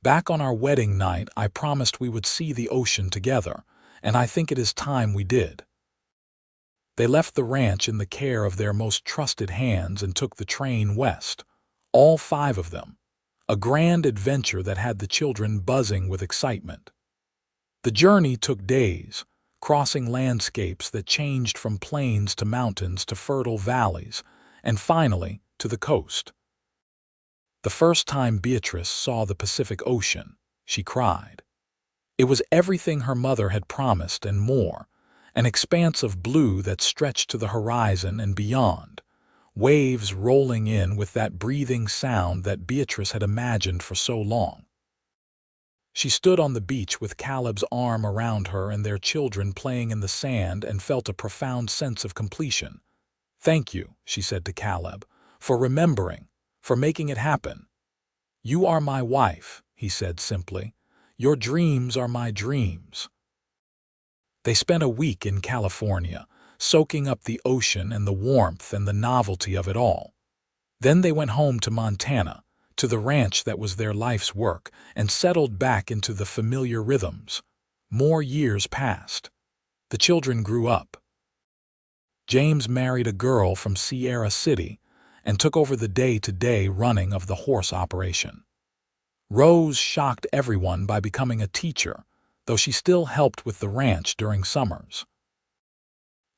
back on our wedding night, I promised we would see the ocean together, and I think it is time we did." They left the ranch in the care of their most trusted hands and took the train west, all 5 of them, a grand adventure that had the children buzzing with excitement. The journey took days, crossing landscapes that changed from plains to mountains to fertile valleys, and finally to the coast. The first time Beatrice saw the Pacific Ocean, she cried. It was everything her mother had promised and more, an expanse of blue that stretched to the horizon and beyond, waves rolling in with that breathing sound that Beatrice had imagined for so long. She stood on the beach with Caleb's arm around her and their children playing in the sand and felt a profound sense of completion. "Thank you," she said to Caleb, "for remembering, for making it happen." "You are my wife," he said simply. "Your dreams are my dreams." They spent a week in California, soaking up the ocean and the warmth and the novelty of it all. Then they went home to Montana, to the ranch that was their life's work, and settled back into the familiar rhythms. More years passed. The children grew up. James married a girl from Sierra City and took over the day-to-day running of the horse operation. Rose shocked everyone by becoming a teacher, though she still helped with the ranch during summers.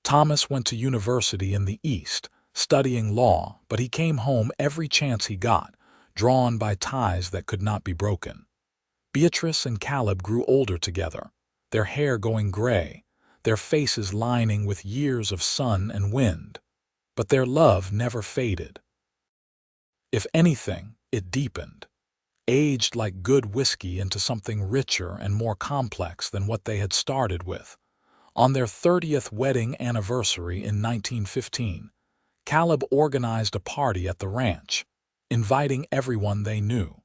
Thomas went to university in the East, studying law, but he came home every chance he got, drawn by ties that could not be broken. Beatrice and Caleb grew older together, their hair going gray, their faces lining with years of sun and wind. But their love never faded. If anything, it deepened, aged like good whiskey into something richer and more complex than what they had started with. On their 30th wedding anniversary in 1915, Caleb organized a party at the ranch, inviting everyone they knew.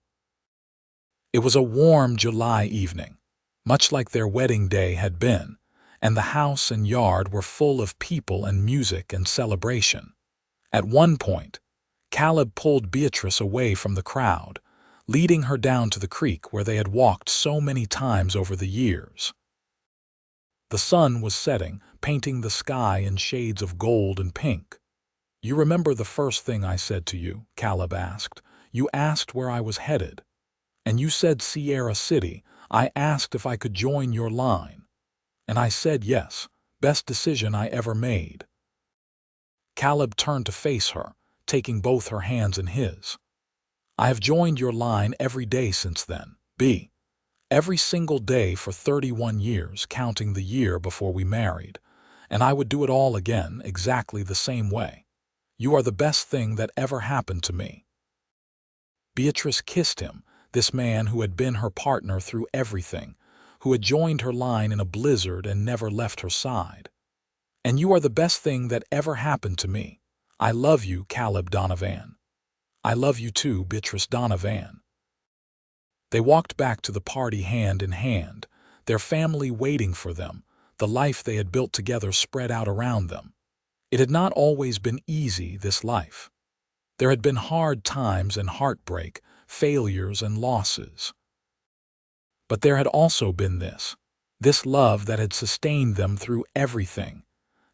It was a warm July evening, much like their wedding day had been, and the house and yard were full of people and music and celebration. At one point, Caleb pulled Beatrice away from the crowd, leading her down to the creek where they had walked so many times over the years. The sun was setting, painting the sky in shades of gold and pink. "You remember the first thing I said to you?" Caleb asked. "You asked where I was headed. And you said Sierra City. I asked if I could join your line. And I said yes, best decision I ever made." Caleb turned to face her, taking both her hands in his. "I have joined your line every day since then, B. Every single day for 31 years, counting the year before we married. And I would do it all again, exactly the same way. You are the best thing that ever happened to me." Beatrice kissed him, this man who had been her partner through everything, who had joined her line in a blizzard and never left her side. "And you are the best thing that ever happened to me. I love you, Caleb Donovan." "I love you too, Beatrice Donovan." They walked back to the party hand in hand, their family waiting for them, the life they had built together spread out around them. It had not always been easy, this life. There had been hard times and heartbreak, failures and losses. But there had also been this love that had sustained them through everything,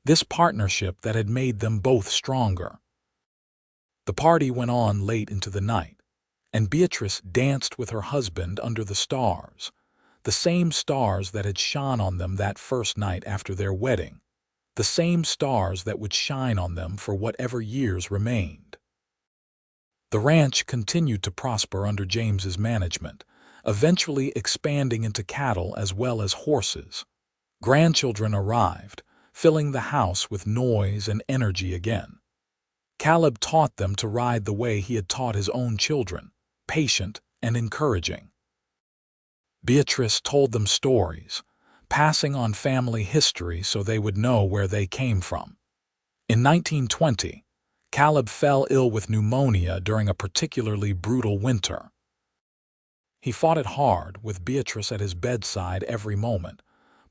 this partnership that had made them both stronger. The party went on late into the night, and Beatrice danced with her husband under the stars, the same stars that had shone on them that first night after their wedding, the same stars that would shine on them for whatever years remained. The ranch continued to prosper under James's management, eventually expanding into cattle as well as horses. Grandchildren arrived, filling the house with noise and energy again. Caleb taught them to ride the way he had taught his own children, patient and encouraging. Beatrice told them stories, passing on family history so they would know where they came from. In 1920, Caleb fell ill with pneumonia during a particularly brutal winter. He fought it hard, with Beatrice at his bedside every moment,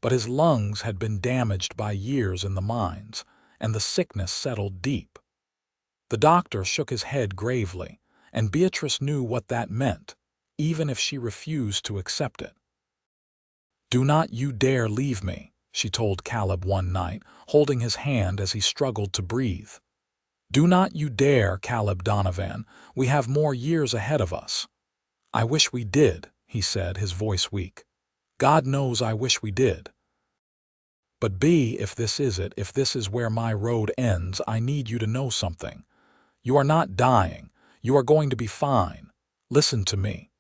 but his lungs had been damaged by years in the mines, and the sickness settled deep. The doctor shook his head gravely, and Beatrice knew what that meant, even if she refused to accept it. "Do not you dare leave me," she told Caleb one night, holding his hand as he struggled to breathe. "Do not you dare, Caleb Donovan. We have more years ahead of us." "I wish we did," he said, his voice weak. "God knows I wish we did. But B, if this is it, if this is where my road ends, I need you to know something. You are not dying. You are going to be fine. Listen to me."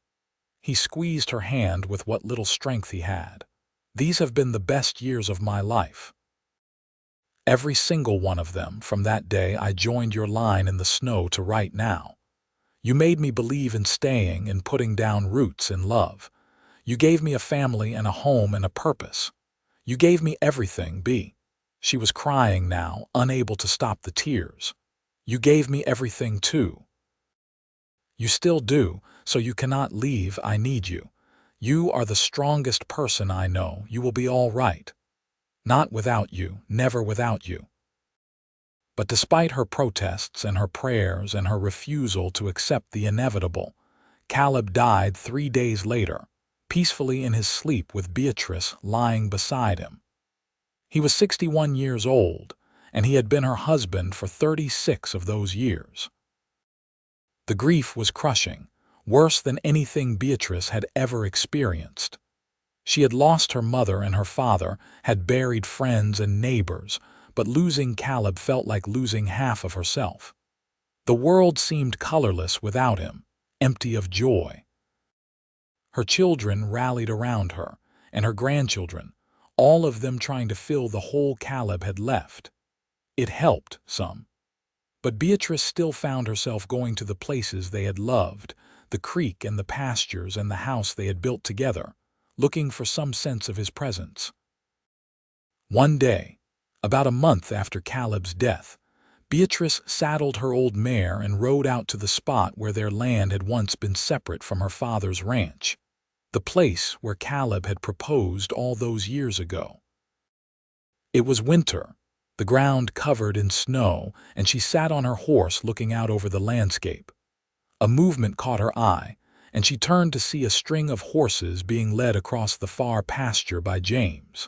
He squeezed her hand with what little strength he had. "These have been the best years of my life. Every single one of them, from that day I joined your line in the snow to right now. You made me believe in staying and putting down roots in love. You gave me a family and a home and a purpose. You gave me everything, B. She was crying now, unable to stop the tears. You gave me everything too. You still do, so you cannot leave. I need you. You are the strongest person I know. You will be all right. Not without you, never without you. But despite her protests and her prayers and her refusal to accept the inevitable, Caleb died 3 days later, peacefully in his sleep with Beatrice lying beside him. He was 61 years old, and he had been her husband for 36 of those years. The grief was crushing, worse than anything Beatrice had ever experienced. She had lost her mother and her father, had buried friends and neighbors, but losing Caleb felt like losing half of herself. The world seemed colorless without him, empty of joy. Her children rallied around her, and her grandchildren, all of them trying to fill the hole Caleb had left. It helped some. But Beatrice still found herself going to the places they had loved, the creek and the pastures and the house they had built together, looking for some sense of his presence. One day, about a month after Caleb's death, Beatrice saddled her old mare and rode out to the spot where their land had once been separate from her father's ranch, the place where Caleb had proposed all those years ago. It was winter, the ground covered in snow, and she sat on her horse looking out over the landscape. A movement caught her eye, and she turned to see a string of horses being led across the far pasture by James.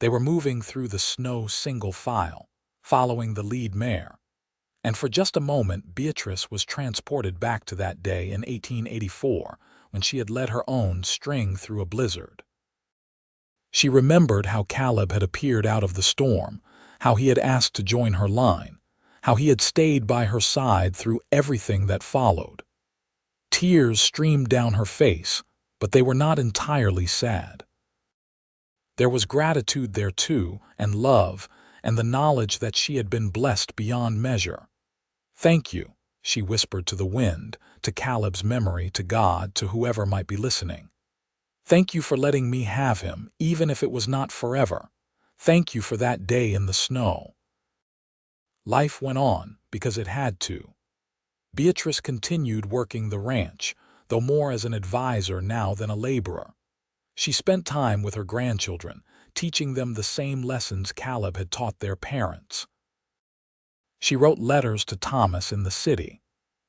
They were moving through the snow single file, following the lead mare, and for just a moment Beatrice was transported back to that day in 1884 when she had led her own string through a blizzard. She remembered how Caleb had appeared out of the storm, how he had asked to join her line, how he had stayed by her side through everything that followed. Tears streamed down her face, but they were not entirely sad. There was gratitude there too, and love, and the knowledge that she had been blessed beyond measure. "Thank you," she whispered to the wind, to Caleb's memory, to God, to whoever might be listening. "Thank you for letting me have him, even if it was not forever. Thank you for that day in the snow." Life went on, because it had to. Beatrice continued working the ranch, though more as an advisor now than a laborer. She spent time with her grandchildren, teaching them the same lessons Caleb had taught their parents. She wrote letters to Thomas in the city,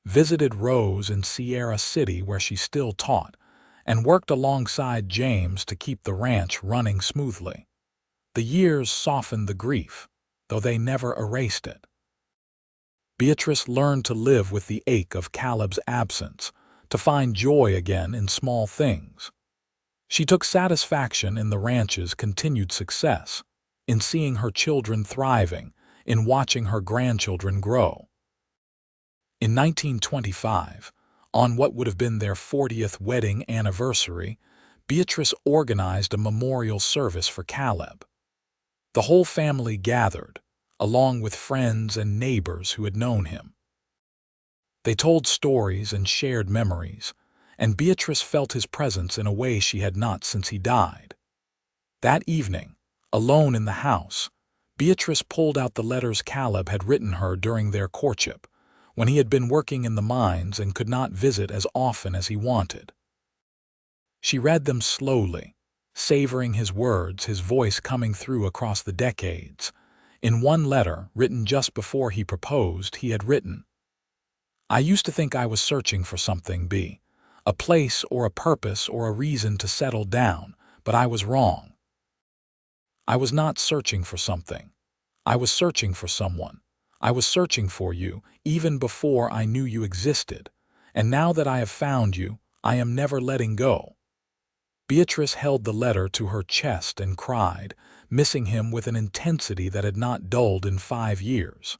visited Rose in Sierra City where she still taught, and worked alongside James to keep the ranch running smoothly. The years softened the grief, though they never erased it. Beatrice learned to live with the ache of Caleb's absence, to find joy again in small things. She took satisfaction in the ranch's continued success, in seeing her children thriving, in watching her grandchildren grow. In 1925, on what would have been their 40th wedding anniversary, Beatrice organized a memorial service for Caleb. The whole family gathered, along with friends and neighbors who had known him. They told stories and shared memories, and Beatrice felt his presence in a way she had not since he died. That evening, alone in the house, Beatrice pulled out the letters Caleb had written her during their courtship, when he had been working in the mines and could not visit as often as he wanted. She read them slowly, savoring his words, his voice coming through across the decades. In one letter, written just before he proposed, he had written, "I used to think I was searching for something, B, a place or a purpose or a reason to settle down, but I was wrong. I was not searching for something. I was searching for someone. I was searching for you, even before I knew you existed, and now that I have found you, I am never letting go." Beatrice held the letter to her chest and cried, missing him with an intensity that had not dulled in 5 years.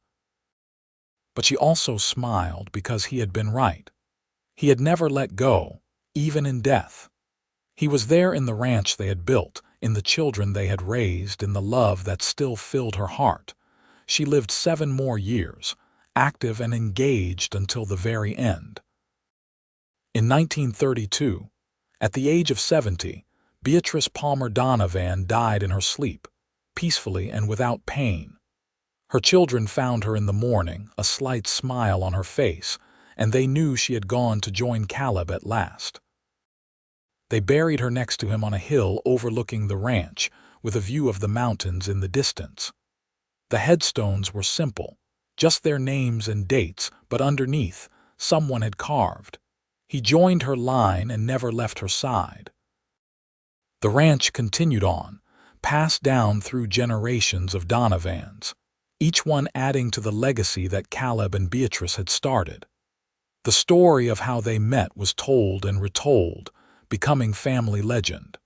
But she also smiled because he had been right. He had never let go, even in death. He was there in the ranch they had built, in the children they had raised, in the love that still filled her heart. She lived 7 more years, active and engaged until the very end. In 1932, At the age of 70, Beatrice Palmer Donovan died in her sleep, peacefully and without pain. Her children found her in the morning, a slight smile on her face, and they knew she had gone to join Caleb at last. They buried her next to him on a hill overlooking the ranch, with a view of the mountains in the distance. The headstones were simple, just their names and dates, but underneath, someone had carved, "He joined her line and never left her side." The ranch continued on, passed down through generations of Donovans, each one adding to the legacy that Caleb and Beatrice had started. The story of how they met was told and retold, becoming family legend.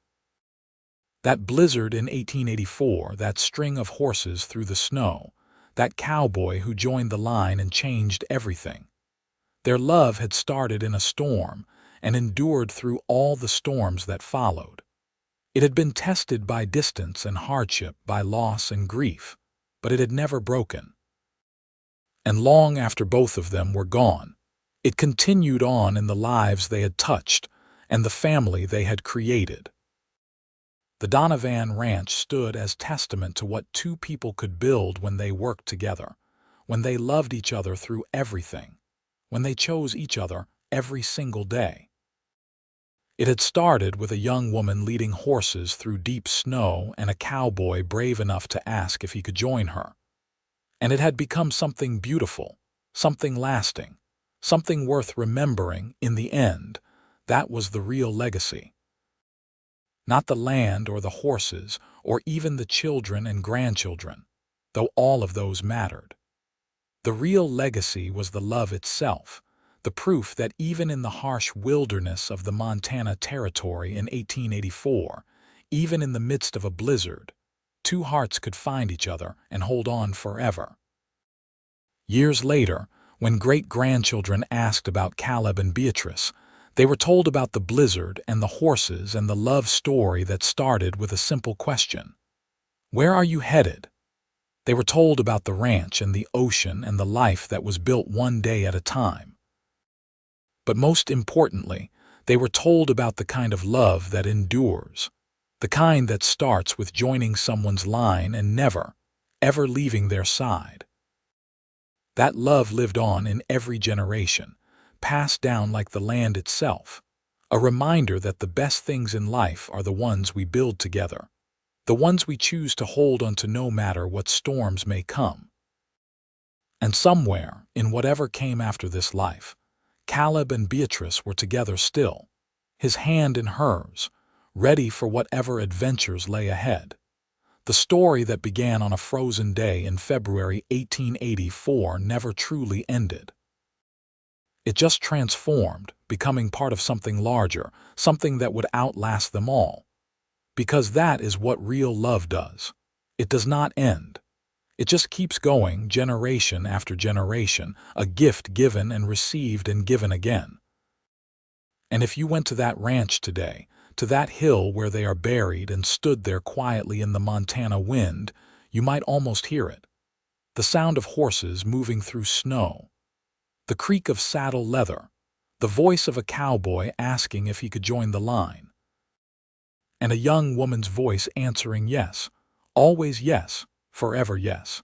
That blizzard in 1884, that string of horses through the snow, that cowboy who joined the line and changed everything. Their love had started in a storm and endured through all the storms that followed. It had been tested by distance and hardship, by loss and grief, but it had never broken. And long after both of them were gone, it continued on in the lives they had touched and the family they had created. The Donovan Ranch stood as testament to what two people could build when they worked together, when they loved each other through everything, when they chose each other every single day. It had started with a young woman leading horses through deep snow and a cowboy brave enough to ask if he could join her. And it had become something beautiful, something lasting, something worth remembering in the end. That was the real legacy. Not the land or the horses or even the children and grandchildren, though all of those mattered. The real legacy was the love itself, the proof that even in the harsh wilderness of the Montana Territory in 1884, even in the midst of a blizzard, two hearts could find each other and hold on forever. Years later, when great-grandchildren asked about Caleb and Beatrice, they were told about the blizzard and the horses and the love story that started with a simple question: "Where are you headed?" They were told about the ranch and the ocean and the life that was built one day at a time. But most importantly, they were told about the kind of love that endures, the kind that starts with joining someone's line and never, ever leaving their side. That love lived on in every generation, passed down like the land itself, a reminder that the best things in life are the ones we build together, the ones we choose to hold onto no matter what storms may come. And somewhere, in whatever came after this life, Caleb and Beatrice were together still, his hand in hers, ready for whatever adventures lay ahead. The story that began on a frozen day in February 1884 never truly ended. It just transformed, becoming part of something larger, something that would outlast them all. Because that is what real love does. It does not end. It just keeps going, generation after generation, a gift given and received and given again. And if you went to that ranch today, to that hill where they are buried and stood there quietly in the Montana wind, you might almost hear it. The sound of horses moving through snow, the creak of saddle leather, the voice of a cowboy asking if he could join the line, and a young woman's voice answering yes, always yes, forever yes.